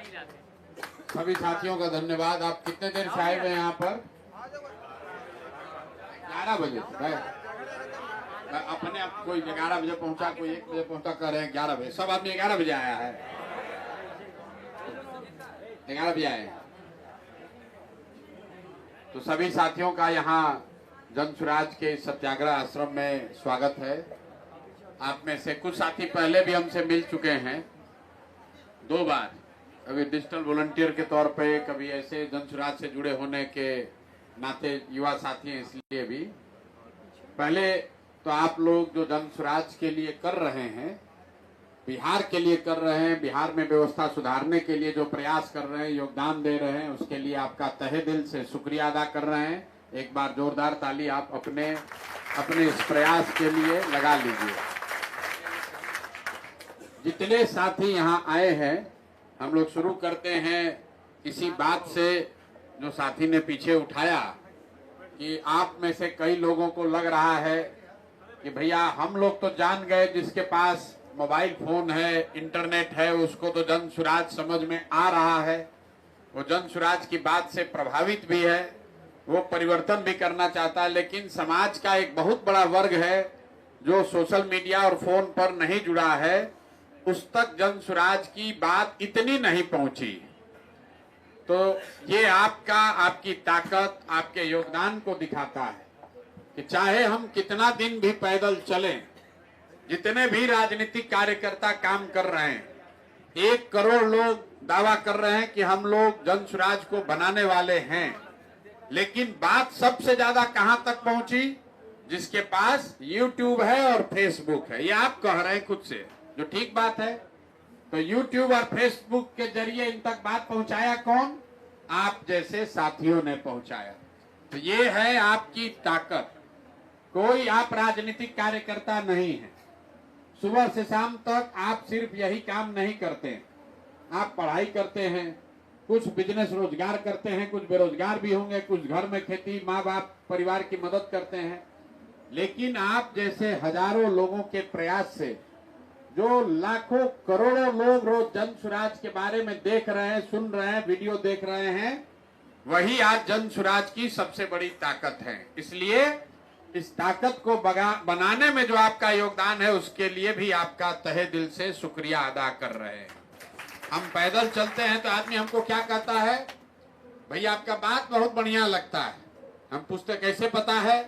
सभी साथियों का धन्यवाद। आप कितने देर से आए हुए हैं यहाँ पर? 11 बजे अपने आप कोई 11 बजे पहुंचा, कोई 1 बजे पहुंचा, कर रहे हैं 11 बजे। सब आदमी 11 बजे आया है, 11 बजे आए हैं। तो सभी साथियों का यहाँ जन सुराज के सत्याग्रह आश्रम में स्वागत है। आप में से कुछ साथी पहले भी हमसे मिल चुके हैं 2 बार, कभी डिजिटल वॉलंटियर के तौर पे, कभी ऐसे जन सुराज से जुड़े होने के नाते युवा साथी हैं, इसलिए भी। पहले तो आप लोग जो जन सुराज के लिए कर रहे हैं, बिहार के लिए कर रहे हैं, बिहार में व्यवस्था सुधारने के लिए जो प्रयास कर रहे हैं, योगदान दे रहे हैं, उसके लिए आपका तहे दिल से शुक्रिया अदा कर रहे हैं। एक बार जोरदार ताली आप अपने इस प्रयास के लिए लगा लीजिए। जितने साथी यहाँ आए हैं, हम लोग शुरू करते हैं इसी बात से जो साथी ने पीछे उठाया कि आप में से कई लोगों को लग रहा है कि भैया हम लोग तो जान गए, जिसके पास मोबाइल फोन है, इंटरनेट है, उसको तो जन सुराज समझ में आ रहा है, वो जन सुराज की बात से प्रभावित भी है, वो परिवर्तन भी करना चाहता है। लेकिन समाज का एक बहुत बड़ा वर्ग है जो सोशल मीडिया और फोन पर नहीं जुड़ा है, उस तक जन सुराज की बात इतनी नहीं पहुंची। तो ये आपकी ताकत, आपके योगदान को दिखाता है कि चाहे हम कितना दिन भी पैदल चलें, जितने भी राजनीतिक कार्यकर्ता काम कर रहे हैं, 1 करोड़ लोग दावा कर रहे हैं कि हम लोग जन सुराज को बनाने वाले हैं, लेकिन बात सबसे ज्यादा कहां तक पहुंची? जिसके पास YouTube है और फेसबुक है। ये आप कह रहे हैं खुद से, जो ठीक बात है। तो YouTube और फेसबुक के जरिए इन तक बात पहुंचाया कौन? आप जैसे साथियों ने पहुंचाया। तो ये है आपकी ताकत। कोई आप राजनीतिक कार्यकर्ता नहीं है। सुबह से शाम तक आप सिर्फ यही काम नहीं करते, आप पढ़ाई करते हैं, कुछ बिजनेस रोजगार करते हैं, कुछ बेरोजगार भी होंगे, कुछ घर में खेती, माँ बाप परिवार की मदद करते हैं। लेकिन आप जैसे हजारों लोगों के प्रयास से, जो लाखों करोड़ों लोग रोज जन सुराज के बारे में देख रहे हैं, सुन रहे हैं, वीडियो देख रहे हैं, वही आज जन सुराज की सबसे बड़ी ताकत है। इसलिए इस ताकत को बनाने में जो आपका योगदान है, उसके लिए भी आपका तहे दिल से शुक्रिया अदा कर रहे हैं। हम पैदल चलते हैं तो आदमी हमको क्या कहता है? भैया आपका बात बहुत बढ़िया लगता है। हम पूछते कैसे पता है?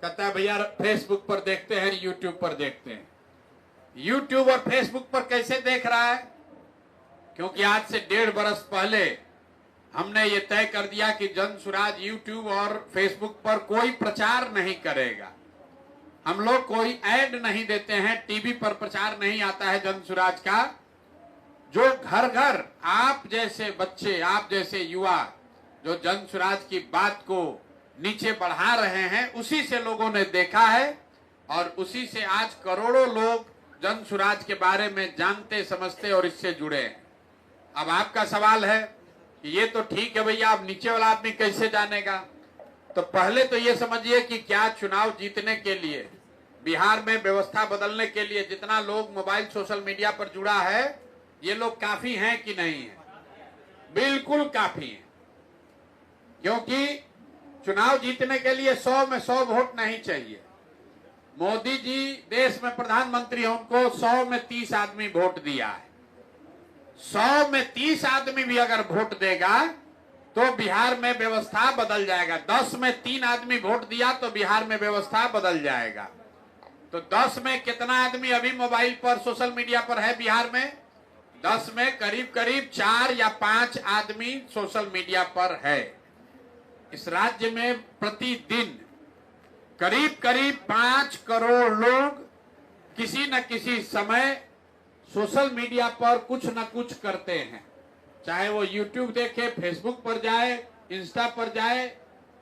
कहता है भैया फेसबुक पर देखते हैं, यूट्यूब पर देखते हैं। यूट्यूब और फेसबुक पर कैसे देख रहा है? क्योंकि आज से 1.5 बरस पहले हमने ये तय कर दिया कि जन सुराज यूट्यूब और फेसबुक पर कोई प्रचार नहीं करेगा। हम लोग कोई ऐड नहीं देते हैं, टीवी पर प्रचार नहीं आता है जन सुराज का। जो घर घर आप जैसे बच्चे, आप जैसे युवा जो जन सुराज की बात को नीचे बढ़ा रहे हैं, उसी से लोगों ने देखा है और उसी से आज करोड़ों लोग जन सुराज के बारे में जानते, समझते और इससे जुड़े हैं। अब आपका सवाल है कि ये तो ठीक है भैया, अब नीचे वाला आदमी कैसे जानेगा? तो पहले तो ये समझिए कि क्या चुनाव जीतने के लिए, बिहार में व्यवस्था बदलने के लिए जितना लोग मोबाइल सोशल मीडिया पर जुड़ा है, ये लोग काफी हैं कि नहीं है? बिल्कुल काफी है। क्योंकि चुनाव जीतने के लिए 100 में 100 वोट नहीं चाहिए। मोदी जी देश में प्रधानमंत्री हैं, उनको 100 में 30 आदमी वोट दिया है। 100 में 30 आदमी भी अगर वोट देगा तो बिहार में व्यवस्था बदल जाएगा। 10 में 3 आदमी वोट दिया तो बिहार में व्यवस्था बदल जाएगा। तो 10 में कितना आदमी अभी मोबाइल पर सोशल मीडिया पर है बिहार में? 10 में करीब करीब 4 या 5 आदमी सोशल मीडिया पर है। इस राज्य में प्रतिदिन करीब करीब 5 करोड़ लोग किसी न किसी समय सोशल मीडिया पर कुछ न कुछ करते हैं। चाहे वो यूट्यूब देखे, फेसबुक पर जाए, इंस्टा पर जाए,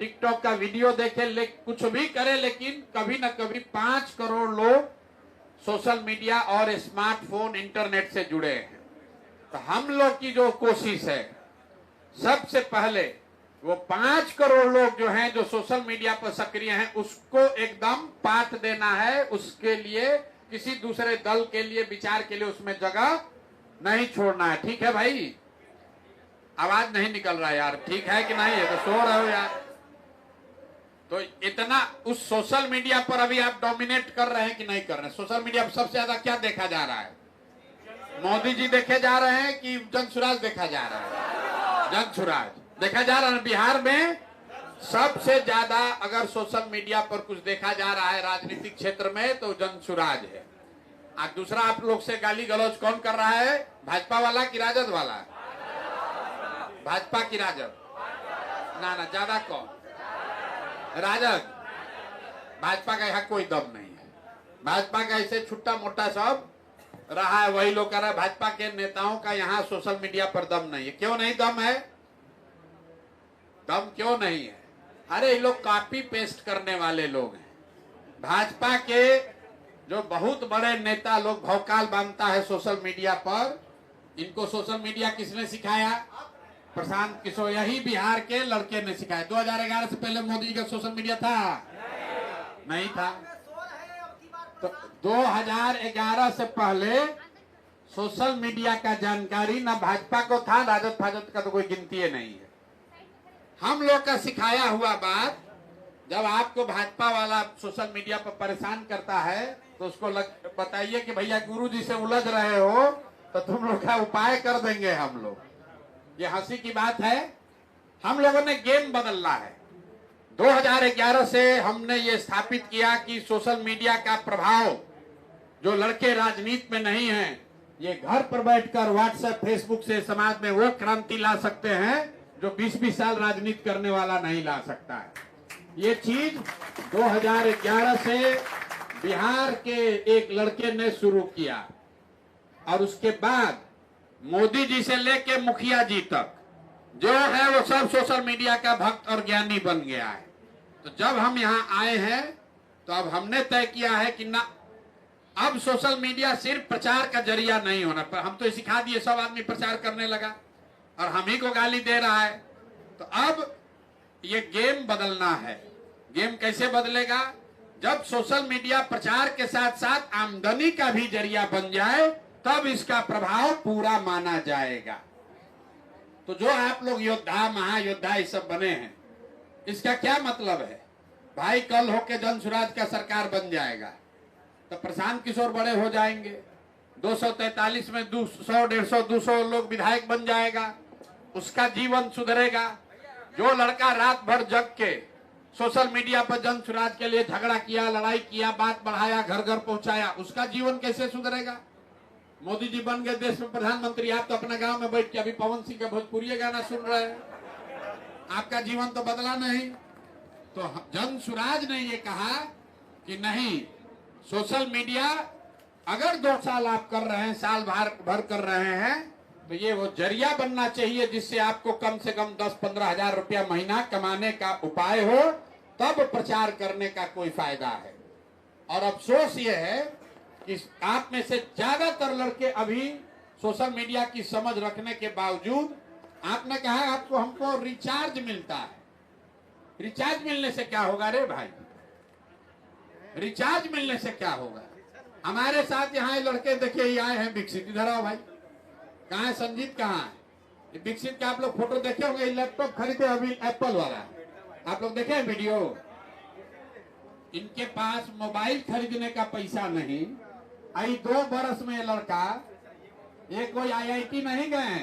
टिकटॉक का वीडियो देखे, कुछ भी करे, लेकिन कभी न कभी 5 करोड़ लोग सोशल मीडिया और स्मार्टफोन, इंटरनेट से जुड़े हैं। तो हम लोग की जो कोशिश है, सबसे पहले वो 5 करोड़ लोग जो हैं, जो सोशल मीडिया पर सक्रिय हैं, उसको एकदम पाठ देना है। उसके लिए किसी दूसरे दल के लिए, विचार के लिए उसमें जगह नहीं छोड़ना है। ठीक है भाई? आवाज नहीं निकल रहा यार, ठीक है कि नहीं है? तो सो रहे हो यार। तो इतना उस सोशल मीडिया पर अभी आप डोमिनेट कर रहे हैं कि नहीं कर रहे हैं? सोशल मीडिया पर सबसे ज्यादा क्या देखा जा रहा है? मोदी जी देखे जा रहे हैं कि जन सुराज देखा जा रहा है? जन सुराज देखा जा रहा है। बिहार में सबसे ज्यादा अगर सोशल मीडिया पर कुछ देखा जा रहा है राजनीतिक क्षेत्र में तो जन सुराज है। आज दूसरा आप लोग से गाली गलौज कौन कर रहा है? भाजपा वाला कि राजद वाला? भाजपा की राजद? ना ना, ज्यादा कौन? राजद। भाजपा का यहाँ कोई दम नहीं है। भाजपा का ऐसे छुट्टा मोटा सब रहा है, वही लोग कर रहे हैं। भाजपा के नेताओं का यहाँ सोशल मीडिया पर दम नहीं है। क्यों नहीं दम है? दम क्यों नहीं है? अरे ये लोग कॉपी पेस्ट करने वाले लोग हैं। भाजपा के जो बहुत बड़े नेता लोग भौकाल बांधता है सोशल मीडिया पर, इनको सोशल मीडिया किसने सिखाया? प्रशांत किशोर, यही बिहार के लड़के ने सिखाया। 2011 से पहले मोदी जी का सोशल मीडिया था? नहीं था। तो 2011 से पहले सोशल मीडिया का जानकारी ना भाजपा को था, राजद फाजद का तो कोई गिनती नहीं है। हम लोग का सिखाया हुआ बात, जब आपको भाजपा वाला सोशल मीडिया पर परेशान करता है तो उसको बताइए कि भैया गुरु जी से उलझ रहे हो तो तुम लोग का उपाय कर देंगे हम लोग। ये हंसी की बात है। हम लोगों ने गेम बदलना है। 2011 से हमने ये स्थापित किया कि सोशल मीडिया का प्रभाव, जो लड़के राजनीति में नहीं हैं, ये घर पर बैठकर व्हाट्सएप फेसबुक से समाज में वो क्रांति ला सकते हैं जो 20-20 साल राजनीति करने वाला नहीं ला सकता है। ये चीज 2011 से बिहार के एक लड़के ने शुरू किया और उसके बाद मोदी जी से लेके मुखिया जी तक जो है वो सब सोशल मीडिया का भक्त और ज्ञानी बन गया है। तो जब हम यहाँ आए हैं तो अब हमने तय किया है कि ना, अब सोशल मीडिया सिर्फ प्रचार का जरिया नहीं होना। पर हम तो सिखा दिए, सब आदमी प्रचार करने लगा और हम ही को गाली दे रहा है। तो अब ये गेम बदलना है। गेम कैसे बदलेगा? जब सोशल मीडिया प्रचार के साथ साथ आमदनी का भी जरिया बन जाए तब इसका प्रभाव पूरा माना जाएगा। तो जो आप लोग योद्धा महायोद्धा ये सब बने हैं, इसका क्या मतलब है? भाई कल होके जन सुराज का सरकार बन जाएगा तो प्रशांत किशोर बड़े हो जाएंगे, 243 में 100, 150, 200 लोग विधायक बन जाएगा, उसका जीवन सुधरेगा। जो लड़का रात भर जग के सोशल मीडिया पर जन सुराज के लिए झगड़ा किया, लड़ाई किया, बात बढ़ाया, घर घर पहुंचाया, उसका जीवन कैसे सुधरेगा? मोदी जी बन गए देश में प्रधानमंत्री, आप तो अपने गांव में बैठ के अभी पवन सिंह का भोजपुरी गाना सुन रहे हैं। आपका जीवन तो बदला नहीं। तो जन सुराज ने ये कहा कि नहीं, सोशल मीडिया अगर 2 साल आप कर रहे हैं, साल भर कर रहे हैं, तो ये वो जरिया बनना चाहिए जिससे आपको कम से कम 10-15 हजार रुपया महीना कमाने का उपाय हो, तब प्रचार करने का कोई फायदा है। और अफसोस ये है कि आप में से ज्यादातर लड़के अभी सोशल मीडिया की समझ रखने के बावजूद, आपने कहा आपको हमको रिचार्ज मिलता है। रिचार्ज मिलने से क्या होगा रे भाई? रिचार्ज मिलने से क्या होगा? हमारे साथ यहाँ लड़के देखिए ये आए हैं, विकसित, इधर आओ भाई। कहाँ है संजीत? कहाँ है विकसित का? आप लोग फोटो देखे होंगे, लैपटॉप खरीदे अभी एप्पल वाला, आप लोग देखे वीडियो। इनके पास मोबाइल खरीदने का पैसा नहीं। आई 2 बरस में ये लड़का, ये कोई IIT नहीं गए,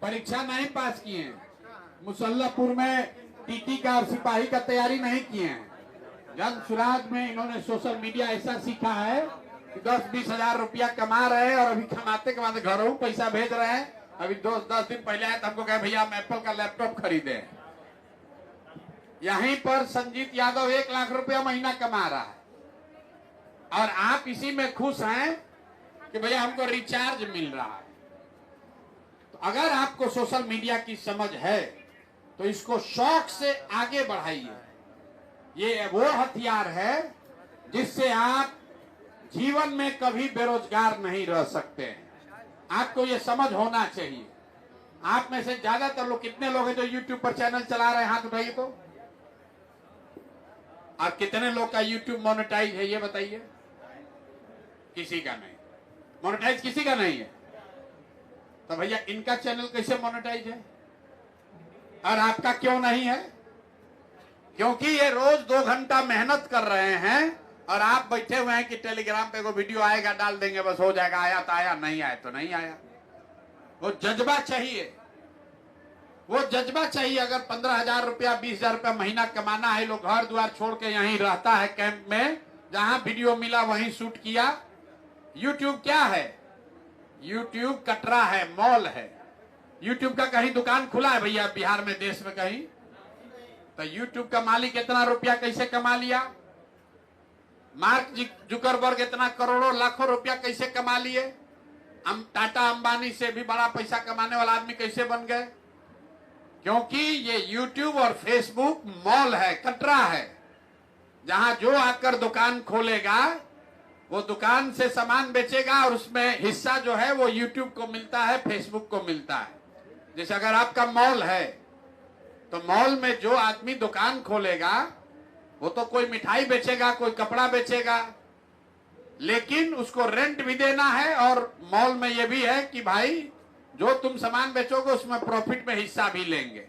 परीक्षा नहीं पास किए, मुसल्लापुर में TT का और सिपाही का तैयारी नहीं किए। जन सुराज में इन्होंने सोशल मीडिया ऐसा सीखा है कि 10-20 हजार रुपया कमा रहे हैं और अभी कमाते कमाते घरों पैसा भेज रहे हैं। अभी 10 दिन पहले आए तो हमको कहे भैया हम एप्पल का लैपटॉप खरीदे। यहीं पर संजीत यादव 1 लाख रुपया महीना कमा रहा है और आप इसी में खुश हैं कि भैया हमको रिचार्ज मिल रहा है। तो अगर आपको सोशल मीडिया की समझ है तो इसको शौक से आगे बढ़ाइए। ये वो हथियार है जिससे आप जीवन में कभी बेरोजगार नहीं रह सकते हैं। आपको ये समझ होना चाहिए। आप में से ज्यादातर लोग, कितने लोग हैं जो YouTube पर चैनल चला रहे हैं? हाथ उठाइए तो। और कितने लोग का YouTube मोनेटाइज है ये बताइए? किसी का नहीं। मोनेटाइज किसी का नहीं है। तो भैया इनका चैनल कैसे मोनेटाइज है और आपका क्यों नहीं है? क्योंकि ये रोज 2 घंटा मेहनत कर रहे हैं और आप बैठे हुए हैं कि टेलीग्राम पे को वीडियो आएगा डाल देंगे, बस हो जाएगा, आया तो आया, नहीं आया तो नहीं आया। वो जज्बा चाहिए, वो जज्बा चाहिए। अगर 15,000 रुपया 20,000 रुपया महीना कमाना है, लोग घर द्वार छोड़ के यहीं रहता है कैंप में, जहां वीडियो मिला वहीं शूट किया। यूट्यूब क्या है? यूट्यूब कटरा है, मॉल है। यूट्यूब का कहीं दुकान खुला है भैया बिहार में, देश में कहीं? तो यूट्यूब का मालिक इतना रुपया कैसे कमा लिया? मार्क जुकरबर्ग इतना करोड़ों लाखों रुपया कैसे कमा लिए? टाटा अंबानी से भी बड़ा पैसा कमाने वाला आदमी कैसे बन गए? क्योंकि ये यूट्यूब और फेसबुक मॉल है, कटरा है, जहां जो आकर दुकान खोलेगा वो दुकान से सामान बेचेगा और उसमें हिस्सा जो है वो यूट्यूब को मिलता है, फेसबुक को मिलता है। जैसे अगर आपका मॉल है तो मॉल में जो आदमी दुकान खोलेगा वो तो कोई मिठाई बेचेगा, कोई कपड़ा बेचेगा, लेकिन उसको रेंट भी देना है। और मॉल में ये भी है कि भाई जो तुम सामान बेचोगे उसमें प्रॉफिट में हिस्सा भी लेंगे।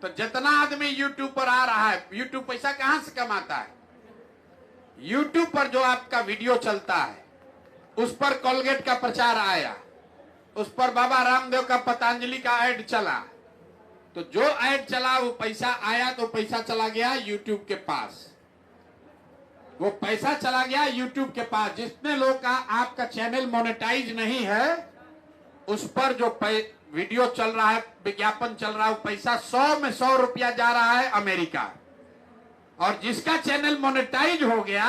तो जितना आदमी यूट्यूब पर आ रहा है, यूट्यूब पैसा कहां से कमाता है? यूट्यूब पर जो आपका वीडियो चलता है उस पर कोलगेट का प्रचार आया, उस पर बाबा रामदेव का पतंजलि का ऐड चला, तो जो ऐड चला वो पैसा आया, तो पैसा चला गया यूट्यूब के पास। वो पैसा चला गया यूट्यूब के पास। जितने लोग का आपका चैनल मोनेटाइज नहीं है उस पर जो वीडियो चल रहा है, विज्ञापन चल रहा है, वो पैसा 100 में 100 रुपया जा रहा है अमेरिका। और जिसका चैनल मोनेटाइज हो गया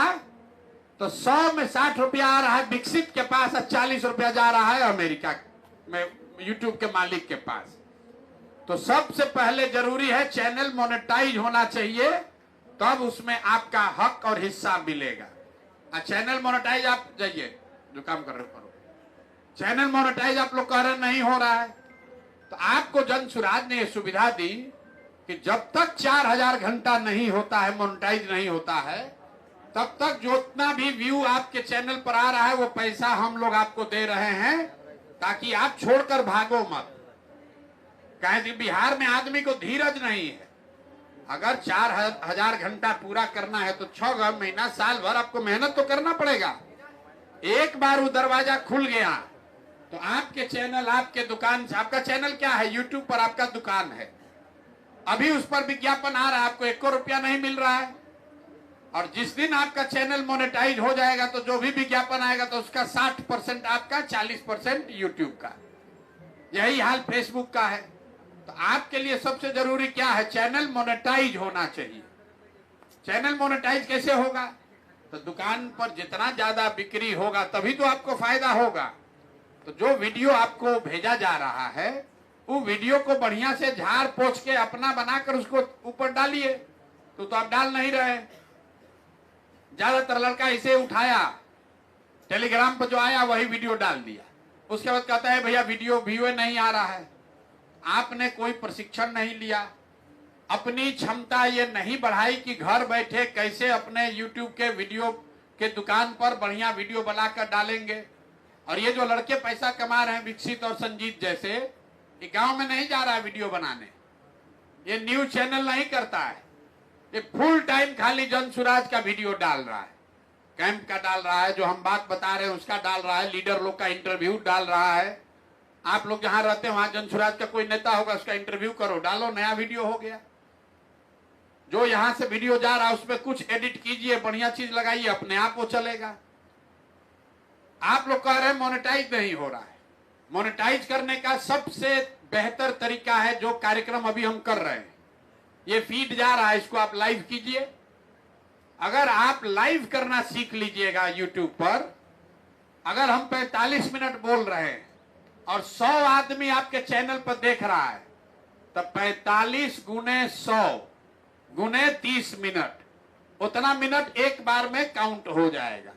तो 100 में 60 रुपया आ रहा है विकसित के पास, और 40 रुपया जा रहा है अमेरिका में यूट्यूब के मालिक के पास। तो सबसे पहले जरूरी है चैनल मोनेटाइज होना चाहिए, तब उसमें आपका हक और हिस्सा मिलेगा। चैनल मोनेटाइज आप जाइए जो काम कर रहे हो, चैनल मोनेटाइज आप लोग कह रहे नहीं हो रहा है, तो आपको जन सुराज ने यह सुविधा दी कि जब तक 4,000 घंटा नहीं होता है, मोनेटाइज नहीं होता है, तब तक जितना भी व्यू आपके चैनल पर आ रहा है वो पैसा हम लोग आपको दे रहे हैं, ताकि आप छोड़कर भागो मत। कहें कि बिहार में आदमी को धीरज नहीं है। अगर 4,000 घंटा पूरा करना है तो 6 महीना साल भर आपको मेहनत तो करना पड़ेगा। एक बार वो दरवाजा खुल गया तो आपके चैनल, आपके दुकान, आपका चैनल क्या है? यूट्यूब पर आपका दुकान है, अभी उस पर विज्ञापन आ रहा है, आपको 1 रुपया नहीं मिल रहा है। और जिस दिन आपका चैनल मोनेटाइज हो जाएगा तो जो भी विज्ञापन आएगा तो उसका 60% आपका, 40% यूट्यूब का। यही हाल फेसबुक का है। तो आपके लिए सबसे जरूरी क्या है? चैनल मोनेटाइज होना चाहिए। चैनल मोनेटाइज कैसे होगा? तो दुकान पर जितना ज्यादा बिक्री होगा तभी तो आपको फायदा होगा। तो जो वीडियो आपको भेजा जा रहा है वो वीडियो को बढ़िया से झाड़ पोंछ के अपना बनाकर उसको ऊपर डालिए। तो आप डाल नहीं रहे। ज्यादातर लड़का इसे उठाया, टेलीग्राम पर जो आया वही वीडियो डाल दिया, उसके बाद कहता है भैया वीडियो व्यूए नहीं आ रहा है। आपने कोई प्रशिक्षण नहीं लिया, अपनी क्षमता ये नहीं बढ़ाई कि घर बैठे कैसे अपने YouTube के वीडियो के दुकान पर बढ़िया वीडियो बनाकर डालेंगे। और ये जो लड़के पैसा कमा रहे हैं विकसित और संजीत जैसे, ये गांव में नहीं जा रहा है वीडियो बनाने, ये न्यूज चैनल नहीं करता है, ये फुल टाइम खाली जन सुराज का वीडियो डाल रहा है, कैंप का डाल रहा है, जो हम बात बता रहे हैं उसका डाल रहा है, लीडर लोग का इंटरव्यू डाल रहा है। आप लोग जहां रहते हैं वहां जन सुराज का कोई नेता होगा, उसका इंटरव्यू करो, डालो, नया वीडियो हो गया। जो यहां से वीडियो जा रहा है उसमें कुछ एडिट कीजिए, बढ़िया चीज लगाइए, अपने आप वो चलेगा। आप लोग कह रहे हैं मोनेटाइज नहीं हो रहा है। मोनेटाइज करने का सबसे बेहतर तरीका है जो कार्यक्रम अभी हम कर रहे हैं, ये फीड जा रहा है, इसको आप लाइव कीजिए। अगर आप लाइव करना सीख लीजिएगा यूट्यूब पर, अगर हम 45 मिनट बोल रहे हैं और 100 आदमी आपके चैनल पर देख रहा है, तब 45 गुने 100 गुने 30 मिनट, उतना मिनट एक बार में काउंट हो जाएगा।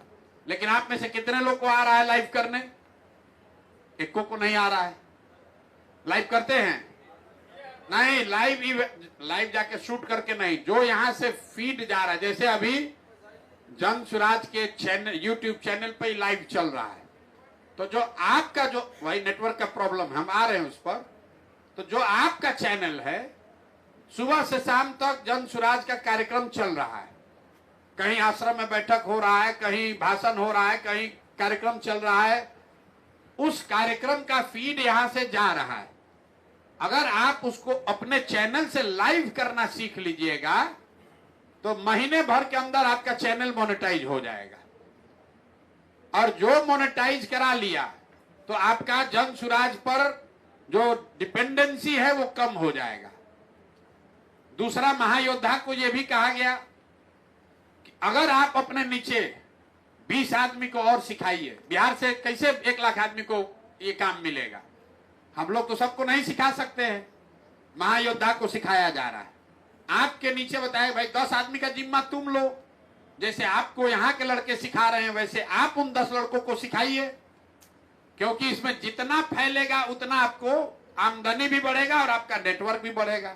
लेकिन आप में से कितने लोग को आ रहा है लाइव करने? एक को नहीं आ रहा है। लाइव करते हैं? नहीं, लाइव जाके शूट करके नहीं, जो यहां से फीड जा रहा है। जैसे अभी जन सुराज के चैनल, यूट्यूब चैनल पे लाइव चल रहा है, तो जो आपका जो वही नेटवर्क का प्रॉब्लम, हम आ रहे हैं उस पर। तो जो आपका चैनल है, सुबह से शाम तक जन सुराज का कार्यक्रम चल रहा है, कहीं आश्रम में बैठक हो रहा है, कहीं भाषण हो रहा है, कहीं कार्यक्रम चल रहा है, उस कार्यक्रम का फीड यहां से जा रहा है। अगर आप उसको अपने चैनल से लाइव करना सीख लीजिएगा तो महीने भर के अंदर आपका चैनल मोनेटाइज हो जाएगा। और जो मोनेटाइज करा लिया तो आपका जन सुराज पर जो डिपेंडेंसी है वो कम हो जाएगा। दूसरा, महायोद्धा को यह भी कहा गया कि अगर आप अपने नीचे 20 आदमी को और सिखाइए, बिहार से कैसे 1 लाख आदमी को ये काम मिलेगा? हम लोग तो सबको नहीं सिखा सकते हैं, महायोद्धा को सिखाया जा रहा है। आपके नीचे बताए भाई 10 आदमी का जिम्मा तुम लो, जैसे आपको यहाँ के लड़के सिखा रहे हैं वैसे आप उन 10 लड़कों को सिखाइए, क्योंकि इसमें जितना फैलेगा उतना आपको आमदनी भी बढ़ेगा और आपका नेटवर्क भी बढ़ेगा।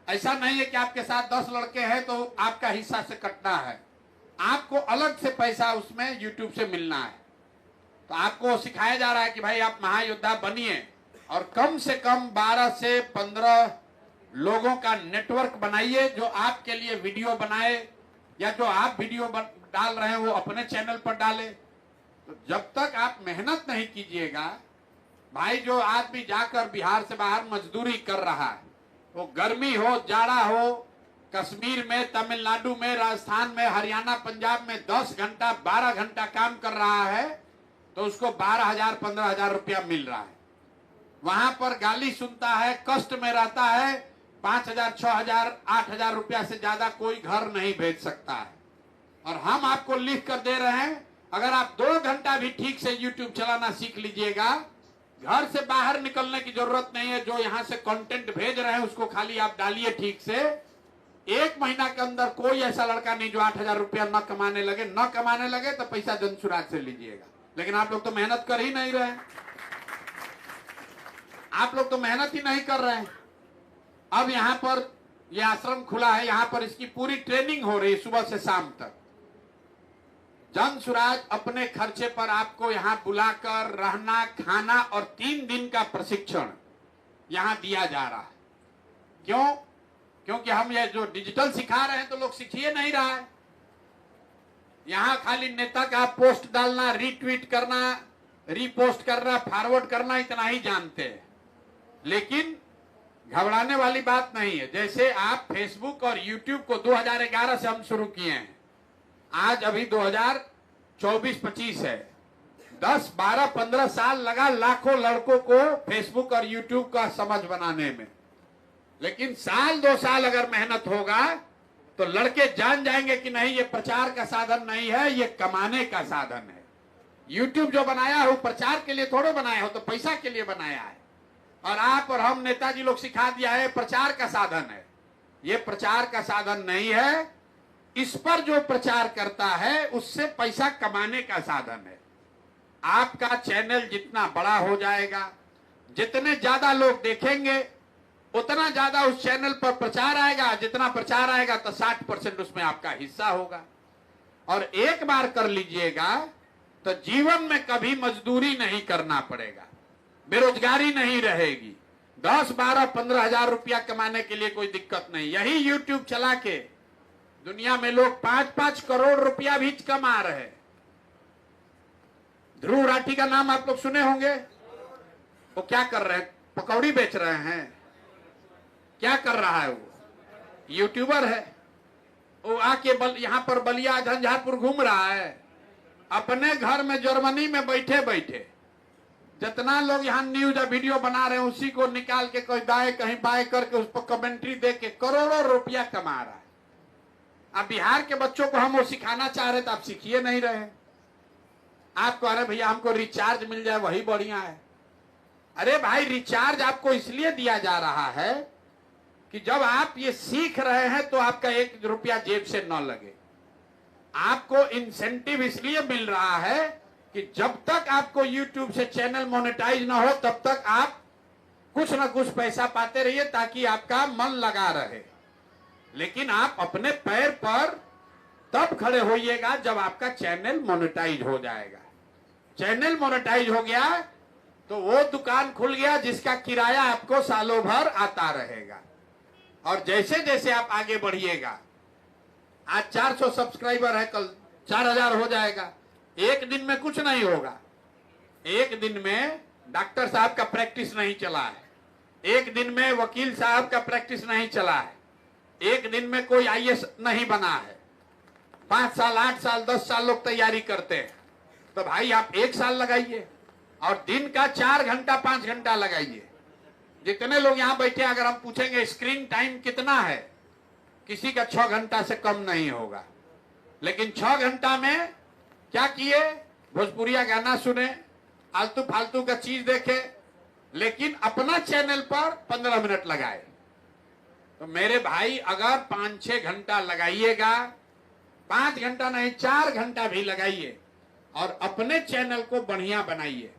ऐसा नहीं है कि आपके साथ 10 लड़के हैं तो आपका हिस्सा से कटना है, आपको अलग से पैसा उसमें यूट्यूब से मिलना है। तो आपको सिखाया जा रहा है कि भाई आप महायोद्धा बनिए और कम से कम 12 से 15 लोगों का नेटवर्क बनाइए जो आपके लिए वीडियो बनाए, या जो आप वीडियो डाल रहे हैं वो अपने चैनल पर डाले। तो जब तक आप मेहनत नहीं कीजिएगा, भाई जो आदमी जाकर बिहार से बाहर मजदूरी कर रहा है, वो गर्मी हो जाड़ा हो, कश्मीर में, तमिलनाडु में, राजस्थान में, हरियाणा, पंजाब में 10 घंटा 12 घंटा काम कर रहा है तो उसको 12,000 15,000 रुपया मिल रहा है। वहां पर गाली सुनता है, कष्ट में रहता है, 5,000 6,000 8,000 रुपया से ज्यादा कोई घर नहीं भेज सकता है। और हम आपको लिख कर दे रहे हैं, अगर आप 2 घंटा भी ठीक से यूट्यूब चलाना सीख लीजिएगा, घर से बाहर निकलने की जरूरत नहीं है। जो यहाँ से कंटेंट भेज रहे हैं उसको खाली आप डालिए ठीक से। 1 महीना के अंदर कोई ऐसा लड़का नहीं जो 8,000 रुपया न कमाने लगे तो पैसा जन सुराज से लीजिएगा। लेकिन आप लोग तो मेहनत कर ही नहीं रहे, आप लोग तो मेहनत ही नहीं कर रहे हैं। अब यहाँ पर यह आश्रम खुला है, यहाँ पर इसकी पूरी ट्रेनिंग हो रही है सुबह से शाम तक। जन सुराज अपने खर्चे पर आपको यहाँ बुलाकर रहना, खाना और 3 दिन का प्रशिक्षण यहाँ दिया जा रहा है। क्यों? क्योंकि हम ये जो डिजिटल सिखा रहे हैं तो लोग सीखिए नहीं रहा है। यहाँ खाली नेता का पोस्ट डालना, रीट्वीट करना, रीपोस्ट करना, फॉरवर्ड करना, इतना ही जानते हैं। लेकिन घबराने वाली बात नहीं है। जैसे आप फेसबुक और यूट्यूब को 2011 से हम शुरू किए हैं, आज अभी 2024-25 है, 10 12 15 साल लगा लाखों लड़कों को फेसबुक और यूट्यूब का समझ बनाने में। लेकिन साल 2 साल अगर मेहनत होगा तो लड़के जान जाएंगे कि नहीं, ये प्रचार का साधन नहीं है, ये कमाने का साधन है। यूट्यूब जो बनाया हो प्रचार के लिए थोड़े बनाया हो, तो पैसा के लिए बनाया है। और आप और हम नेताजी लोग सिखा दिया है प्रचार का साधन है। ये प्रचार का साधन नहीं है, इस पर जो प्रचार करता है उससे पैसा कमाने का साधन है। आपका चैनल जितना बड़ा हो जाएगा, जितने ज्यादा लोग देखेंगे उतना ज्यादा उस चैनल पर प्रचार आएगा। जितना प्रचार आएगा तो 60% उसमें आपका हिस्सा होगा। और एक बार कर लीजिएगा तो जीवन में कभी मजदूरी नहीं करना पड़ेगा, बेरोजगारी नहीं रहेगी। 10 12 15 हजार रुपया कमाने के लिए कोई दिक्कत नहीं। यही यूट्यूब चला के दुनिया में लोग 5-5 करोड़ रुपया भी कमा रहे हैं। ध्रुव राठी का नाम आप लोग सुने होंगे। वो क्या कर रहे हैं? पकौड़ी बेच रहे हैं। क्या कर रहा है? वो यूट्यूबर है। वो आके यहाँ पर बलिया झंझारपुर घूम रहा है, अपने घर में जर्मनी में बैठे बैठे जितना लोग यहाँ न्यूज या वीडियो बना रहे हैं उसी को निकाल के कहीं दाएं कहीं बाएं करके उस पर कमेंट्री दे के करोड़ों रुपया कमा रहा है। अब बिहार के बच्चों को हम वो सिखाना चाह रहे तो आप सीखिए नहीं रहे। आप कह रहे भैया हमको रिचार्ज मिल जाए वही बढ़िया है। अरे भाई, रिचार्ज आपको इसलिए दिया जा रहा है कि जब आप ये सीख रहे हैं तो आपका 1 रुपया जेब से न लगे। आपको इंसेंटिव इसलिए मिल रहा है कि जब तक आपको यूट्यूब से चैनल मोनेटाइज ना हो तब तक आप कुछ ना कुछ पैसा पाते रहिए ताकि आपका मन लगा रहे। लेकिन आप अपने पैर पर तब खड़े होइएगा जब आपका चैनल मोनेटाइज हो जाएगा। चैनल मोनेटाइज हो गया तो वो दुकान खुल गया जिसका किराया आपको सालों भर आता रहेगा। और जैसे जैसे आप आगे बढ़िएगा, आज 400 सब्सक्राइबर है, कल 4000 हो जाएगा। एक दिन में कुछ नहीं होगा। एक दिन में डॉक्टर साहब का प्रैक्टिस नहीं चला है, एक दिन में वकील साहब का प्रैक्टिस नहीं चला है, एक दिन में कोई आईएएस नहीं बना है। 5 साल 8 साल 10 साल लोग तैयारी करते हैं। तो भाई आप 1 साल लगाइए और दिन का 4 घंटा 5 घंटा लगाइए। जितने लोग यहाँ बैठे, अगर हम पूछेंगे स्क्रीन टाइम कितना है, किसी का 6 घंटा से कम नहीं होगा। लेकिन 6 घंटा में क्या किए? भोजपुरिया गाना सुने, आलतू फालतू का चीज देखे, लेकिन अपना चैनल पर 15 मिनट लगाए। तो मेरे भाई अगर 5-6 घंटा लगाइएगा, 5 घंटा नहीं 4 घंटा भी लगाइए और अपने चैनल को बढ़िया बनाइए।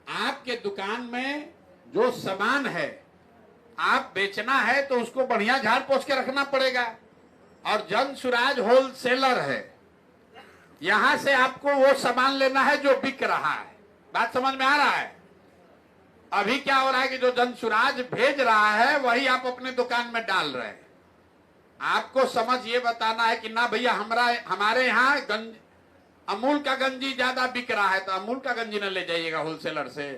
आपके दुकान में जो सामान है आप बेचना है तो उसको बढ़िया झाड़ पोछ के रखना पड़ेगा। और जन सुराज होलसेलर है, यहां से आपको वो सामान लेना है जो बिक रहा है। बात समझ में आ रहा है? अभी क्या हो रहा है कि जो जन सुराज भेज रहा है वही आप अपने दुकान में डाल रहे हैं। आपको समझ ये बताना है कि ना भैया हमारे यहाँ अमूल का गंजी ज्यादा बिक रहा है तो अमूल का गंजी न ले जाइएगा होलसेलर से।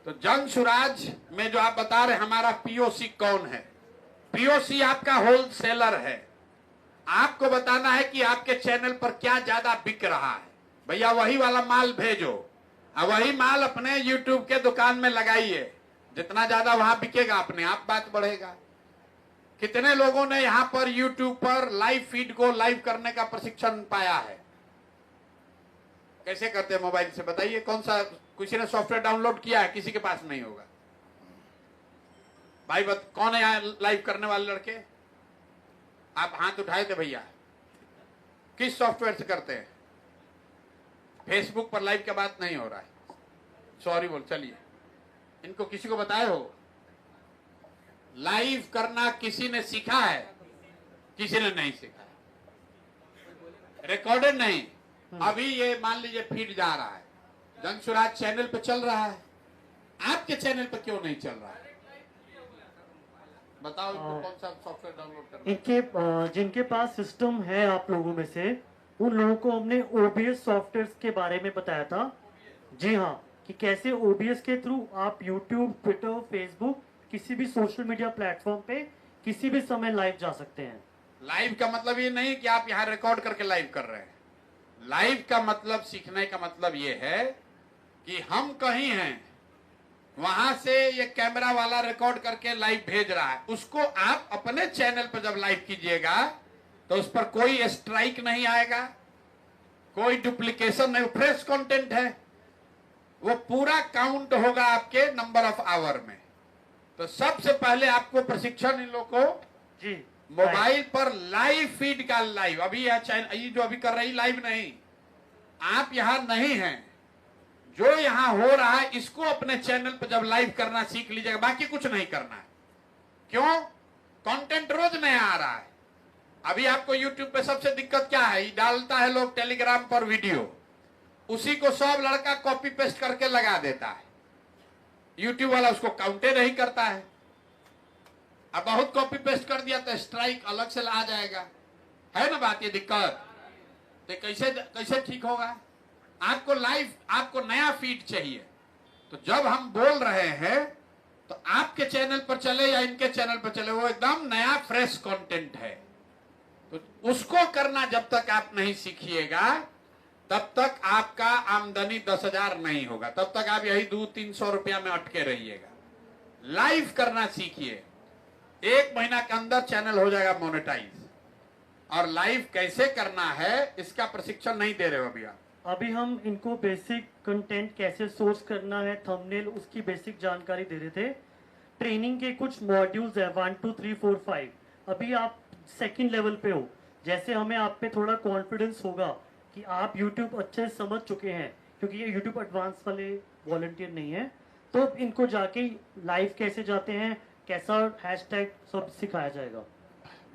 तो जन सुराज में जो आप बता रहे हमारा पीओसी कौन है? पीओसी आपका होलसेलर है। आपको बताना है कि आपके चैनल पर क्या ज्यादा बिक रहा है, भैया वही वाला माल भेजो और वही माल अपने YouTube के दुकान में लगाइए। जितना ज्यादा वहां बिकेगा अपने आप बात बढ़ेगा। कितने लोगों ने यहाँ पर YouTube पर लाइव फीड को लाइव करने का प्रशिक्षण पाया है? कैसे करते हैं मोबाइल से बताइए? कौन सा किसी ने सॉफ्टवेयर डाउनलोड किया है? किसी के पास नहीं होगा भाई। कौन है यहाँ लाइव करने वाले लड़के? आप हाथ उठाए थे भैया। किस सॉफ्टवेयर से करते हैं? फेसबुक पर लाइव का बात नहीं हो रहा है, सॉरी बोल। चलिए, इनको किसी को बताए हो? लाइव करना किसी ने सीखा है? किसी ने नहीं सीखा। रिकॉर्डेड नहीं। अभी ये मान लीजिए फीड जा रहा है, जन सुराज चैनल पे चल रहा है, आपके चैनल पे क्यों नहीं चल रहा है? बताओ इनको कौन सा सॉफ्टवेयर डाउनलोड करना है? इनके जिनके पास सिस्टम है आप लोगों में से, उन लोगों को हमने OBS सॉफ्टवेयर के बारे में बताया था। जी हाँ, कि कैसे OBS के थ्रू आप YouTube, ट्विटर, फेसबुक, किसी भी सोशल मीडिया प्लेटफॉर्म पे किसी भी समय लाइव जा सकते हैं। लाइव का मतलब ये नहीं कि आप यहाँ रिकॉर्ड करके लाइव कर रहे हैं। लाइव का मतलब, सीखने का मतलब ये है कि हम कहीं हैं, वहां से ये कैमरा वाला रिकॉर्ड करके लाइव भेज रहा है, उसको आप अपने चैनल पर जब लाइव कीजिएगा तो उस पर कोई स्ट्राइक नहीं आएगा, कोई डुप्लीकेशन नहीं, फ्रेश कंटेंट है, वो पूरा काउंट होगा आपके नंबर ऑफ आवर में। तो सबसे पहले आपको प्रशिक्षण इन लोगों को जी मोबाइल पर लाइव फीड का लाइव, अभी यह चैनल ये जो अभी कर रही लाइव नहीं, आप यहां नहीं हैं, जो यहां हो रहा है इसको अपने चैनल पर जब लाइव करना सीख लीजिएगा, बाकी कुछ नहीं करना है। क्यों? कंटेंट रोज नया आ रहा है। अभी आपको YouTube पे सबसे दिक्कत क्या है? डालता है लोग टेलीग्राम पर वीडियो, उसी को सब लड़का कॉपी पेस्ट करके लगा देता है। YouTube वाला उसको काउंटे नहीं करता है। अब बहुत कॉपी पेस्ट कर दिया तो स्ट्राइक अलग से आ जाएगा, है ना बात? ये दिक्कत तो कैसे ठीक होगा? आपको लाइव, आपको नया फीड चाहिए। तो जब हम बोल रहे हैं तो आपके चैनल पर चले या इनके चैनल पर चले, वो एकदम नया फ्रेश कंटेंट है। तो उसको करना जब तक आप नहीं सीखिएगा तब तक आपका आमदनी 10,000 नहीं होगा, तब तक आप यही 200-300 रुपया में अटके रहिएगा। लाइव करना सीखिए, 1 महीना के अंदर चैनल हो जाएगा मोनेटाइज। और लाइव कैसे करना है इसका प्रशिक्षण नहीं दे रहे हो अभी आप। अभी हम इनको बेसिक कंटेंट कैसे सोर्स करना है, थंबनेल, उसकी बेसिक जानकारी दे रहे थे। ट्रेनिंग के कुछ मॉड्यूल्स है 1 2 3 4 5। अभी आप सेकंड लेवल पे हो, जैसे हमें आप पे थोड़ा कॉन्फिडेंस होगा कि आप YouTube अच्छे से समझ चुके हैं, क्योंकि ये YouTube एडवांस वाले वॉलंटियर नहीं है, तो इनको जाके लाइव कैसे जाते हैं, कैसा हैशटैग सब सिखाया जाएगा।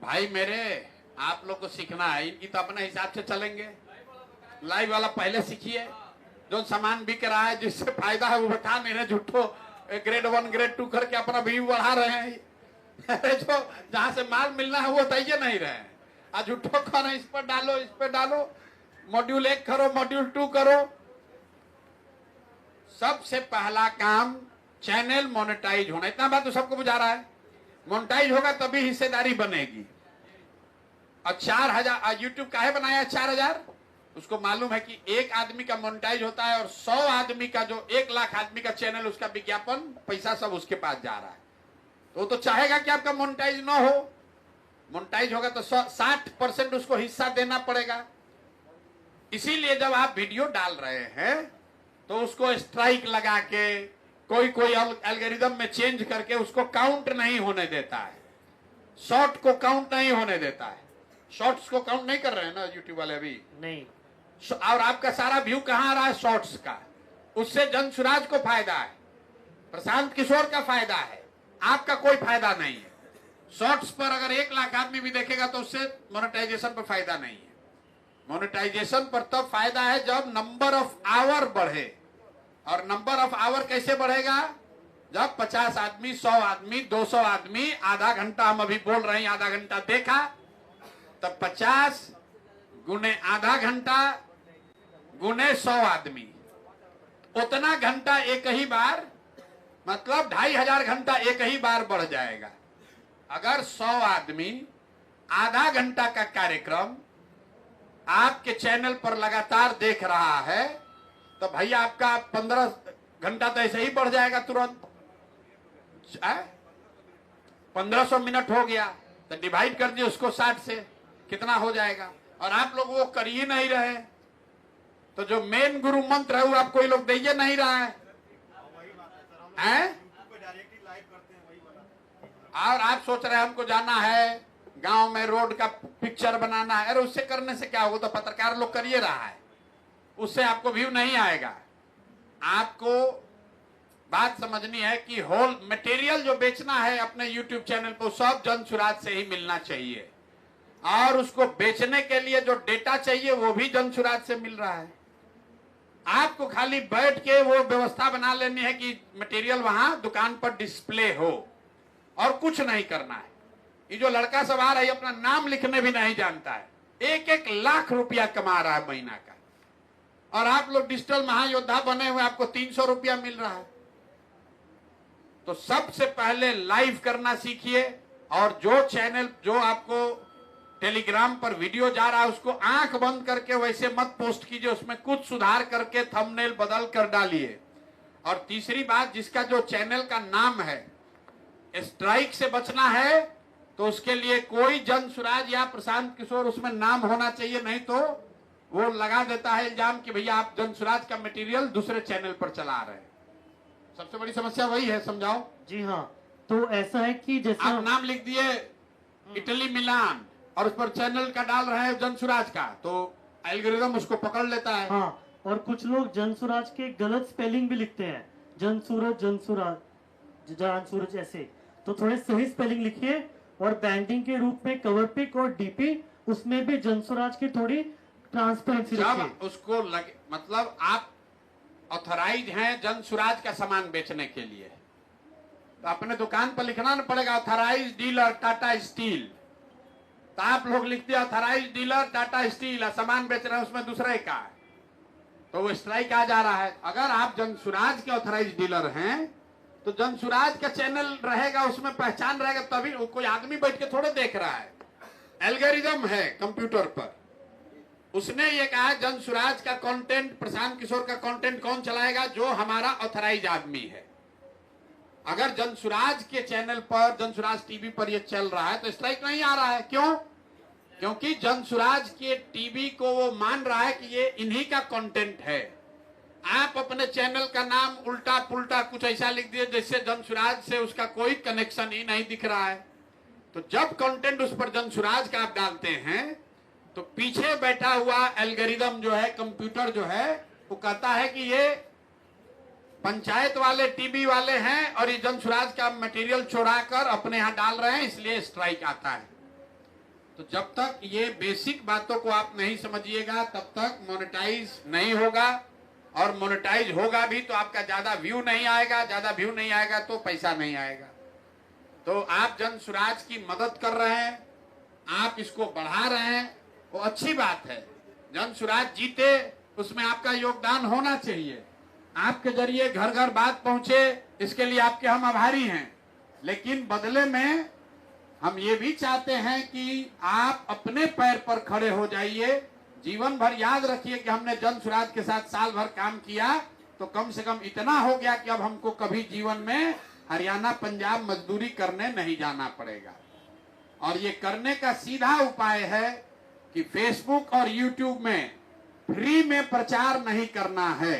भाई मेरे, आप लोग को सीखना है, इनकी तो अपने हिसाब से चलेंगे। लाइव वाला पहले सीखिए, जो सामान बिक रहा है, जिससे फायदा है वो बता नहीं रहे, झूठो ग्रेड 1 ग्रेड 2 करके अपना व्यू बढ़ा रहे हैं। अरे जो जहां से माल मिलना है वो बताइए नहीं रहे हैं, आज झूठो करो, इस पर डालो, इस पर डालो, मॉड्यूल 1 करो, मॉड्यूल 2 करो। सबसे पहला काम चैनल मोनेटाइज होना, इतना बात तो सबको बुझा रहा है। मोनेटाइज होगा तभी हिस्सेदारी बनेगी। और 4000 यूट्यूब काहे बनाया 4000? उसको मालूम है कि एक आदमी का मोनेटाइज होता है और 100 आदमी का, जो 1 लाख आदमी का चैनल, उसका विज्ञापन पैसा सब उसके पास जा रहा है। तो वो तो चाहेगा कि आपका मोनेटाइज ना हो। मोनेटाइज होगा तो 60% उसको हिस्सा देना पड़ेगा। इसीलिए जब आप वीडियो डाल रहे हैं तो उसको स्ट्राइक लगा के, कोई एल्गोरिदम में चेंज करके उसको काउंट नहीं होने देता है, शॉर्ट को काउंट नहीं होने देता है। शॉर्ट्स को काउंट नहीं कर रहे हैं ना यूट्यूब वाले अभी नहीं। और आपका सारा व्यू कहां आ रहा है? शॉर्ट्स का। उससे जनसुराज को फायदा है, प्रशांत किशोर का फायदा है, आपका कोई फायदा नहीं है। शॉर्ट्स पर अगर 1 लाख आदमी भी देखेगा तो उससे मोनेटाइजेशन पर फायदा नहीं है। मोनेटाइजेशन पर तब फायदा है जब नंबर ऑफ आवर बढ़े। और नंबर ऑफ आवर कैसे बढ़ेगा? जब 50 आदमी, 100 आदमी, 200 आदमी, आधा घंटा हम अभी बोल रहे हैं, आधा घंटा देखा, तब 50 गुने आधा घंटा गुने 100 आदमी, उतना घंटा एक ही बार, मतलब 2500 घंटा एक ही बार बढ़ जाएगा। अगर 100 आदमी आधा घंटा का कार्यक्रम आपके चैनल पर लगातार देख रहा है तो भैया आपका 15 घंटा तो ऐसे ही बढ़ जाएगा तुरंत। 1500 मिनट हो गया तो डिवाइड कर दिए उसको 60 से, कितना हो जाएगा? और आप लोग वो कर ही नहीं रहे, तो जो मेन गुरु मंत्र है वो आपको ये लोग दे ही नहीं रहा है। और आप सोच रहे हैं हमको जाना है गांव में, रोड का पिक्चर बनाना है। अरे उससे करने से क्या होगा? तो पत्रकार लोग करिए रहा है, उससे आपको व्यू नहीं आएगा। आपको बात समझनी है कि होल मटेरियल जो बेचना है अपने यूट्यूब चैनल पर, सब जनसुराज से ही मिलना चाहिए। और उसको बेचने के लिए जो डेटा चाहिए वो भी जनसुराज से मिल रहा है। आपको खाली बैठ के वो व्यवस्था बना लेनी है कि मटेरियल वहां दुकान पर डिस्प्ले हो, और कुछ नहीं करना है। ये जो लड़का सब आ रहा है अपना नाम लिखने भी नहीं जानता है, 1-1 लाख रुपया कमा रहा है महीना का, और आप लोग डिजिटल महायोद्धा बने हुए, आपको 300 रुपया मिल रहा है। तो सबसे पहले लाइव करना सीखिए, और जो चैनल, जो आपको टेलीग्राम पर वीडियो जा रहा है उसको आंख बंद करके वैसे मत पोस्ट कीजिए, उसमें कुछ सुधार करके थंबनेल बदल कर डालिए। और तीसरी बात, जिसका जो चैनल का नाम है, स्ट्राइक से बचना है तो उसके लिए कोई जनसुराज या प्रशांत किशोर उसमें नाम होना चाहिए, नहीं तो वो लगा देता है इल्जाम कि भैया आप जनसुराज का मटेरियल दूसरे चैनल पर चला रहे हैं। सबसे बड़ी समस्या वही है, समझाओ। जी हाँ, तो ऐसा है कि जैसे आप नाम लिख दिए इटली मिलान और उस पर चैनल का डाल रहे हैं जनसुराज का, तो एल्गोरिदम उसको पकड़ लेता है। हाँ, और कुछ लोग जनसुराज के गलत स्पेलिंग भी लिखते हैं, जनसूरज, जनसुराज, जान सूरज, ऐसे। तो थोड़े सही स्पेलिंग लिखिए, और बैंडिंग के रूप में कवर पिक और डीपी उसमें भी जनसुराज की थोड़ी ट्रांसपेरेंसी रखिए। जब उसको लगे, मतलब आप ऑथराइज हैं जनसुराज का सामान बेचने के लिए, तो अपने दुकान पर लिखना ना पड़ेगा ऑथराइज डीलर टाटा स्टील। तो आप लोग लिखते हैं ऑथराइज डीलर टाटा स्टील, सामान बेच रहे हैं उसमें दूसरे का है, तो वो स्ट्राइक आ जा रहा है। अगर आप जनसुराज के ऑथराइज डीलर हैं तो जनसुराज का चैनल रहेगा, उसमें पहचान रहेगा, तभी कोई आदमी बैठ के थोड़े देख रहा है। एल्गोरिदम है कंप्यूटर पर, उसने ये कहा जनसुराज का कंटेंट, प्रशांत किशोर का कंटेंट कौन चलाएगा? जो हमारा ऑथराइज आदमी है। अगर जनसुराज के चैनल पर, जनसुराज टीवी पर ये चल रहा है तो स्ट्राइक नहीं आ रहा है। क्यों? क्योंकि जनसुराज के टीवी को वो मान रहा है कि ये इन्हीं का कंटेंट है। आप अपने चैनल का नाम उल्टा पुल्टा कुछ ऐसा लिख दिए जिससे जनसुराज से उसका कोई कनेक्शन ही नहीं दिख रहा है। तो जब कंटेंट उस पर जनसुराज का आप डालते हैं तो पीछे बैठा हुआ एल्गोरिदम जो है, कंप्यूटर जो है, वो कहता है कि ये पंचायत वाले टीवी वाले हैं और ये जनसुराज का मटेरियल चुरा कर अपने यहाँ डाल रहे हैं, इसलिए स्ट्राइक आता है। तो जब तक ये बेसिक बातों को आप नहीं समझिएगा तब तक मोनेटाइज नहीं होगा। और मोनेटाइज होगा भी तो आपका ज्यादा व्यू नहीं आएगा, ज्यादा व्यू नहीं आएगा तो पैसा नहीं आएगा। तो आप जन सुराज की मदद कर रहे हैं, आप इसको बढ़ा रहे हैं, वो अच्छी बात है। जन सुराज जीते उसमें आपका योगदान होना चाहिए। आपके जरिए घर घर बात पहुंचे, इसके लिए आपके हम आभारी हैं। लेकिन बदले में हम ये भी चाहते हैं कि आप अपने पैर पर खड़े हो जाइए। जीवन भर याद रखिए कि हमने जन सुराज के साथ साल भर काम किया तो कम से कम इतना हो गया कि अब हमको कभी जीवन में हरियाणा पंजाब मजदूरी करने नहीं जाना पड़ेगा। और ये करने का सीधा उपाय है कि फेसबुक और यूट्यूब में फ्री में प्रचार नहीं करना है।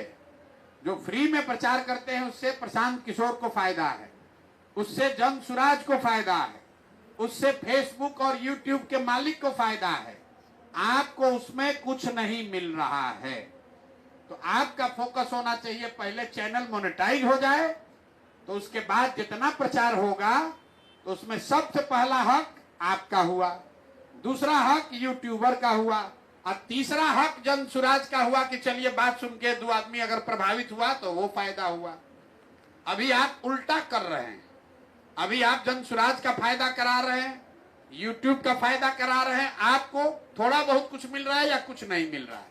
जो फ्री में प्रचार करते हैं उससे प्रशांत किशोर को फायदा है, उससे जन सुराज को फायदा है, उससे फेसबुक और यूट्यूब के मालिक को फायदा है। आपको उसमें कुछ नहीं मिल रहा है। तो आपका फोकस होना चाहिए, पहले चैनल मोनेटाइज हो जाए तो उसके बाद जितना प्रचार होगा तो उसमें सबसे पहला हक आपका हुआ, दूसरा हक यूट्यूबर का हुआ और तीसरा हक जन सुराज का हुआ कि चलिए बात सुन के 2 आदमी अगर प्रभावित हुआ तो वो फायदा हुआ। अभी आप उल्टा कर रहे हैं। अभी आप जन सुराज का फायदा करा रहे हैं, यूट्यूब का फायदा करा रहे हैं। आपको थोड़ा बहुत कुछ मिल रहा है या कुछ नहीं मिल रहा है।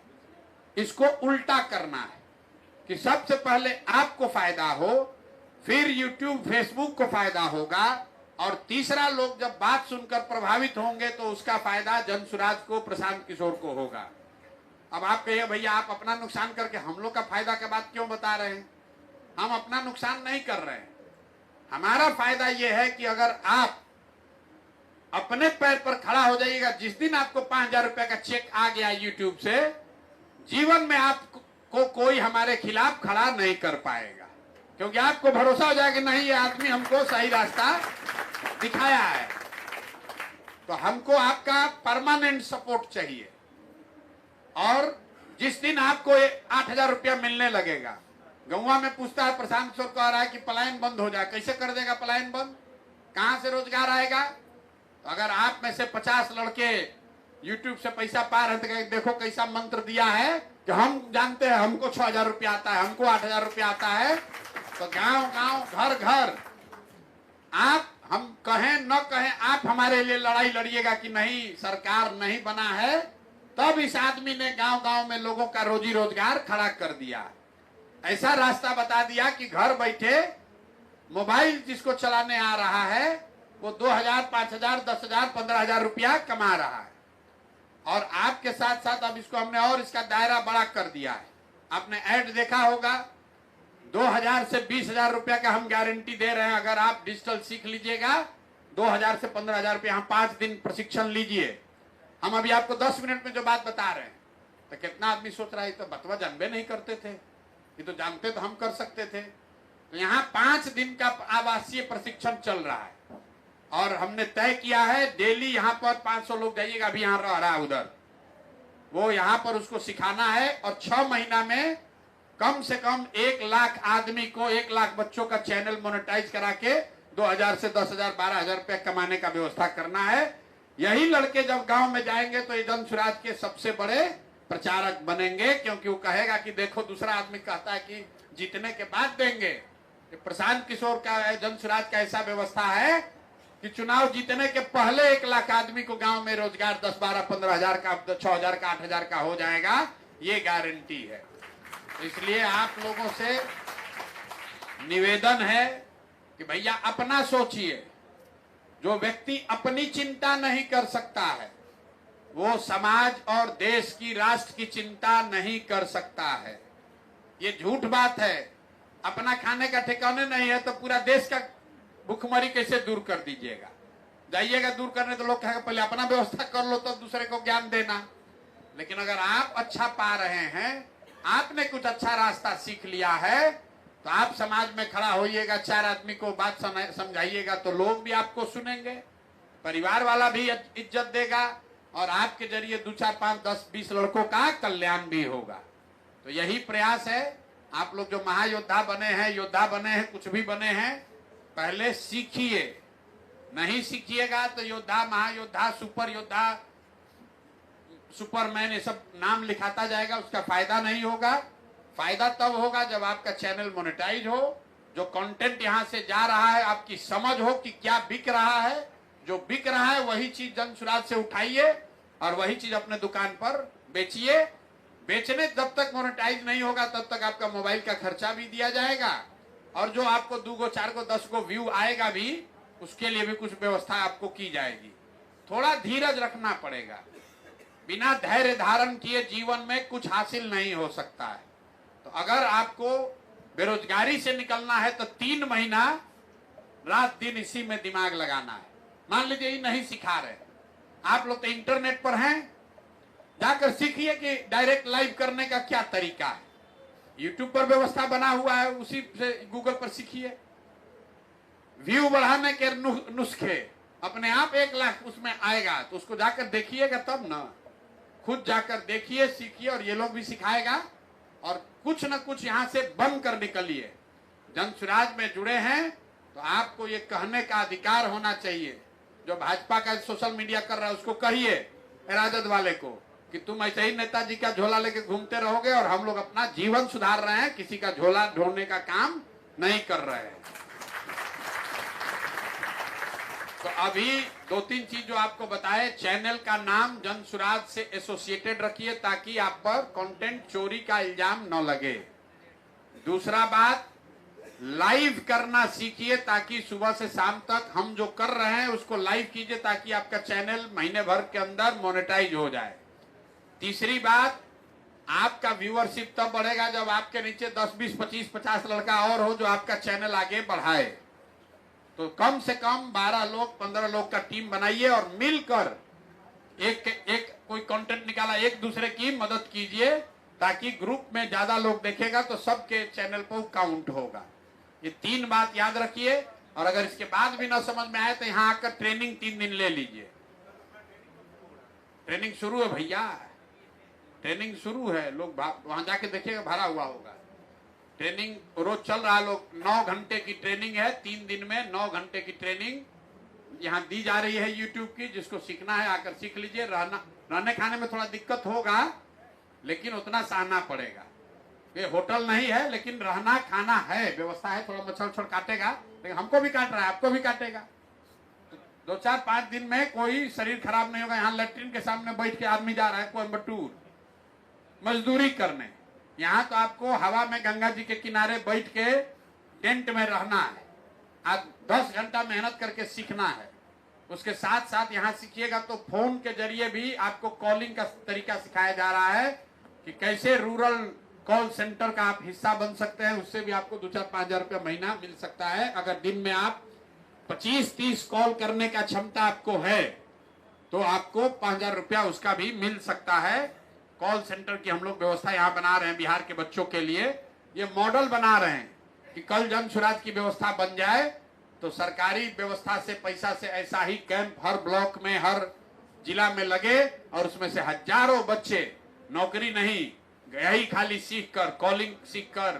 इसको उल्टा करना है कि सबसे पहले आपको फायदा हो, फिर यूट्यूब फेसबुक को फायदा होगा और तीसरा लोग जब बात सुनकर प्रभावित होंगे तो उसका फायदा जन सुराज को, प्रशांत किशोर को होगा। अब आप कहिए भैया आप अपना नुकसान करके हम लोग का फायदा की बात क्यों बता रहे हैं? हम अपना नुकसान नहीं कर रहे हैं। हमारा फायदा यह है कि अगर आप अपने पैर पर खड़ा हो जाइएगा, जिस दिन आपको 5,000 रुपए का चेक आ गया यूट्यूब से, जीवन में आपको कोई हमारे खिलाफ खड़ा नहीं कर पाएगा, क्योंकि आपको भरोसा हो जाएगा कि नहीं ये आदमी हमको सही रास्ता दिखाया है। तो हमको आपका परमानेंट सपोर्ट चाहिए। और जिस दिन आपको 8,000 रुपया मिलने लगेगा, गौवा में पूछता है प्रशांत किशोर कह रहा है कि पलायन बंद हो जाए। कैसे कर देगा पलायन बंद? कहां से रोजगार आएगा? तो अगर आप में से 50 लड़के यूट्यूब से पैसा पा रहे थे, देखो कैसा मंत्र दिया है कि हम जानते हैं, हमको 6,000 रुपया आता है, हमको 8,000 रुपया आता है। तो गांव गांव घर घर आप, हम कहें न कहें, आप हमारे लिए लड़ाई लड़िएगा कि नहीं सरकार नहीं बना है। तब इस आदमी ने गांव गांव में लोगों का रोजी रोजगार खड़ा कर दिया। ऐसा रास्ता बता दिया कि घर बैठे मोबाइल जिसको चलाने आ रहा है वो 2,000, 5,000, 10,000, 15,000 रुपया कमा रहा है। और आपके साथ साथ अब इसको हमने और इसका दायरा बड़ा कर दिया है। आपने ऐड देखा होगा, 2,000 से 20,000 रुपया का हम गारंटी दे रहे हैं। अगर आप डिजिटल सीख लीजिएगा 2,000 से 15,000 रुपया, हम 5 दिन प्रशिक्षण लीजिए। हम अभी आपको 10 मिनट में जो बात बता रहे हैं, तो कितना आदमी सोच रहा है तो बतवा जानबे नहीं करते थे, ये तो जानते तो हम कर सकते थे। तो यहाँ 5 दिन का आवासीय प्रशिक्षण चल रहा है और हमने तय किया है डेली यहाँ पर 500 लोग जाइएगा। अभी यहाँ रह रहा है उधर, वो यहाँ पर उसको सिखाना है और 6 महीना में कम से कम 1 लाख आदमी को, 1 लाख बच्चों का चैनल मोनेटाइज करा के 2,000 से 10,000, 12,000 रुपया कमाने का व्यवस्था करना है। यही लड़के जब गांव में जाएंगे तो ये जन सुराज के सबसे बड़े प्रचारक बनेंगे, क्योंकि वो कहेगा कि देखो दूसरा आदमी कहता है कि जीतने के बाद देंगे। प्रशांत किशोर का, जन सुराज का ऐसा व्यवस्था है कि चुनाव जीतने के पहले 1 लाख आदमी को गांव में रोजगार 10, 12, 15,000 का, 6,000 का, 8,000 का हो जाएगा, ये गारंटी है। इसलिए आप लोगों से निवेदन है कि भैया अपना सोचिए। जो व्यक्ति अपनी चिंता नहीं कर सकता है वो समाज और देश की, राष्ट्र की चिंता नहीं कर सकता है। ये झूठ बात है। अपना खाने का ठिकाने नहीं है तो पूरा देश का भूखमरी कैसे दूर कर दीजिएगा? जाइएगा दूर करने तो लोग कहेंगे पहले अपना व्यवस्था कर लो तब दूसरे को ज्ञान देना। लेकिन अगर आप अच्छा पा रहे हैं, आपने कुछ अच्छा रास्ता सीख लिया है, तो आप समाज में खड़ा होइएगा, 4 आदमी को बात समझाइएगा तो लोग भी आपको सुनेंगे, परिवार वाला भी इज्जत देगा और आपके जरिए 2, 4, 5, 10, 20 लड़कों का कल्याण भी होगा। तो यही प्रयास है। आप लोग जो महायोद्धा बने हैं, योद्धा बने हैं, कुछ भी बने हैं, पहले सीखिए। नहीं सीखिएगा तो योद्धा, महायोद्धा, सुपर योद्धा, सुपरमैन, ये सब नाम लिखाता जाएगा, उसका फायदा नहीं होगा। फायदा तब होगा जब आपका चैनल मोनेटाइज हो, जो कंटेंट यहां से जा रहा है आपकी समझ हो कि क्या बिक रहा है, जो बिक रहा है वही चीज जन सुराज से उठाइए और वही चीज अपने दुकान पर बेचिए। बेचने जब तक मोनेटाइज नहीं होगा तब तक आपका मोबाइल का खर्चा भी दिया जाएगा और जो आपको 2 गो 4 गो 10 गो व्यू आएगा भी उसके लिए भी कुछ व्यवस्था आपको की जाएगी। थोड़ा धीरज रखना पड़ेगा। बिना धैर्य धारण किए जीवन में कुछ हासिल नहीं हो सकता है। तो अगर आपको बेरोजगारी से निकलना है तो 3 महीना रात दिन इसी में दिमाग लगाना है। मान लीजिए ये नहीं सिखा रहे, आप लोग तो इंटरनेट पर हैं, जाकर सीखिए कि डायरेक्ट लाइव करने का क्या तरीका है। यूट्यूब पर व्यवस्था बना हुआ है, उसी से गूगल पर सीखिए। व्यू बढ़ाने के नुस्खे अपने आप 1 लाख उसमें आएगा, तो उसको जाकर देखिएगा तब ना। खुद जाकर देखिए, सीखिए और ये लोग भी सिखाएगा और कुछ न कुछ यहां से बन कर निकलिए। जन सुराज में जुड़े हैं तो आपको ये कहने का अधिकार होना चाहिए। जो भाजपा का सोशल मीडिया कर रहा है उसको कहिए, राजद वाले को, कि तुम ऐसे ही नेताजी का झोला लेके घूमते रहोगे और हम लोग अपना जीवन सुधार रहे हैं, किसी का झोला ढोने का काम नहीं कर रहे हैं। तो अभी 2-3 चीज जो आपको बताए, चैनल का नाम जन सुराज से एसोसिएटेड रखिए ताकि आप पर कंटेंट चोरी का इल्जाम न लगे। दूसरा बात, लाइव करना सीखिए ताकि सुबह से शाम तक हम जो कर रहे हैं उसको लाइव कीजिए ताकि आपका चैनल महीने भर के अंदर मोनेटाइज हो जाए। तीसरी बात, आपका व्यूअरशिप तब बढ़ेगा जब आपके नीचे 10, 20, 25, 50 लड़का और हो जो आपका चैनल आगे बढ़ाए। तो कम से कम 12 लोग 15 लोग का टीम बनाइए और मिलकर एक कोई कंटेंट निकाला, एक दूसरे की मदद कीजिए ताकि ग्रुप में ज्यादा लोग देखेगा तो सबके चैनल पर काउंट होगा। ये 3 बात याद रखिए और अगर इसके बाद भी ना समझ में आए तो यहाँ आकर ट्रेनिंग 3 दिन ले लीजिए। ट्रेनिंग शुरू है भैया, ट्रेनिंग शुरू है। लोग वहां जाके देखिएगा, भरा हुआ होगा। ट्रेनिंग रोज चल रहा है। लोग 9 घंटे की ट्रेनिंग है, 3 दिन में 9 घंटे की ट्रेनिंग यहाँ दी जा रही है यूट्यूब की। जिसको सीखना है आकर सीख लीजिए। रहने खाने में थोड़ा दिक्कत होगा लेकिन उतना सहना पड़ेगा। ये होटल नहीं है लेकिन रहना खाना है, व्यवस्था है। थोड़ा मच्छर काटेगा लेकिन हमको भी काट रहा है, आपको भी काटेगा। 2-4-5 दिन में कोई शरीर खराब नहीं होगा। यहाँ लेट्रिन के सामने बैठ के आदमी जा रहा है कोयम्बटूर मजदूरी करने। यहाँ तो आपको हवा में गंगा जी के किनारे बैठ के टेंट में रहना है। आज 10 घंटा मेहनत करके सीखना है। उसके साथ साथ यहाँ सीखिएगा तो फोन के जरिए भी आपको कॉलिंग का तरीका सिखाया जा रहा है कि कैसे रूरल कॉल सेंटर का आप हिस्सा बन सकते हैं। उससे भी आपको 2-4-5 हजार रुपया महीना मिल सकता है। अगर दिन में आप 25-30 कॉल करने का क्षमता आपको है तो आपको 5,000 रुपया उसका भी मिल सकता है। कॉल सेंटर की हम लोग व्यवस्था यहाँ बना रहे हैं बिहार के बच्चों के लिए। ये मॉडल बना रहे हैं कि कल जन सुराज की व्यवस्था बन जाए तो सरकारी व्यवस्था से पैसा से ऐसा ही कैंप हर ब्लॉक में हर जिला में लगे और उसमें से हजारों बच्चे नौकरी नहीं, यही खाली सीखकर, कॉलिंग सीखकर,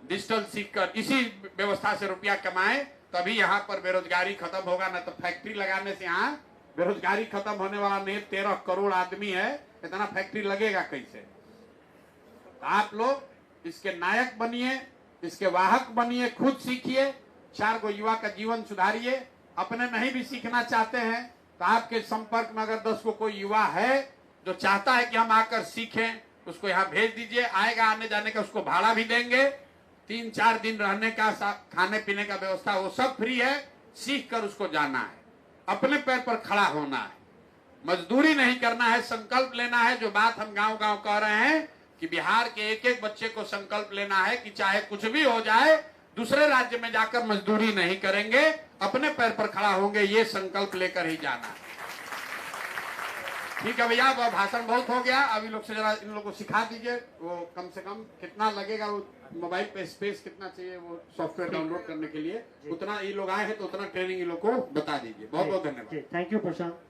डिजिटल सीखकर इसी व्यवस्था से रुपया कमाए। तभी यहाँ पर बेरोजगारी खत्म होगा। न तो फैक्ट्री लगाने से यहाँ बेरोजगारी खत्म होने वाला नहीं। 13 करोड़ आदमी है, इतना फैक्ट्री लगेगा कैसे? आप लोग इसके नायक बनिए, इसके वाहक बनिए, खुद सीखिए, 4 गो युवा का जीवन सुधारिए। अपने नहीं भी सीखना चाहते हैं तो आपके संपर्क में अगर 10 को कोई युवा है जो चाहता है कि हम आकर सीखें, उसको यहाँ भेज दीजिए। आएगा, आने जाने का उसको भाड़ा भी देंगे। 3-4 दिन रहने का, खाने पीने का व्यवस्था वो सब फ्री है। सीख कर उसको जाना है, अपने पैर पर खड़ा होना है, मजदूरी नहीं करना है, संकल्प लेना है। जो बात हम गांव-गांव कह रहे हैं कि बिहार के एक-एक बच्चे को संकल्प लेना है कि चाहे कुछ भी हो जाए दूसरे राज्य में जाकर मजदूरी नहीं करेंगे, अपने पैर पर खड़ा होंगे। ये संकल्प लेकर ही जाना है। ठीक है भैया, वो भाषण बहुत हो गया। अभी लोग से जरा इन लोगों को सिखा दीजिए। वो कम से कम कितना लगेगा, वो मोबाइल पे स्पेस कितना चाहिए वो सॉफ्टवेयर डाउनलोड करने के लिए, उतना ये लोग आए हैं तो उतना ट्रेनिंग इन लोग को बता दीजिए। बहुत बहुत धन्यवाद। Thank you Prashant.